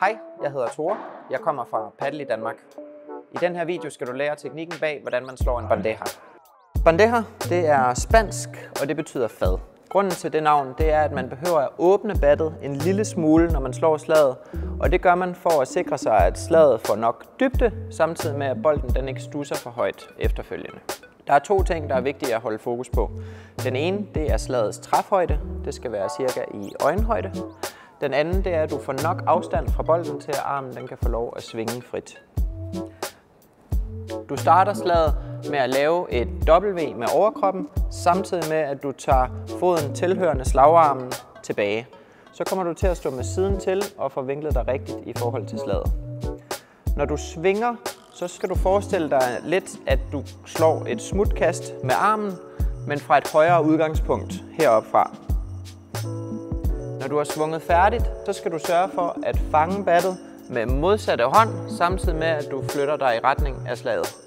Hej, jeg hedder Tore. Jeg kommer fra Paddle i Danmark. I den her video skal du lære teknikken bag, hvordan man slår en bandeja. Bandeja, det er spansk, og det betyder fad. Grunden til det navn, det er, at man behøver at åbne battet en lille smule, når man slår slaget. Og det gør man for at sikre sig, at slaget får nok dybde, samtidig med, at bolden den ikke stusser for højt efterfølgende. Der er to ting, der er vigtige at holde fokus på. Den ene, det er slagets træfhøjde. Det skal være cirka i øjenhøjde. Den anden, det er, at du får nok afstand fra bolden til, at armen den kan få lov at svinge frit. Du starter slaget med at lave et W med overkroppen, samtidig med, at du tager foden tilhørende slagarmen tilbage. Så kommer du til at stå med siden til og få vinklet dig rigtigt i forhold til slaget. Når du svinger, så skal du forestille dig lidt, at du slår et smutkast med armen, men fra et højere udgangspunkt heroppe fra. Når du har svunget færdigt, så skal du sørge for at fange battet med modsatte hånd, samtidig med at du flytter dig i retning af slaget.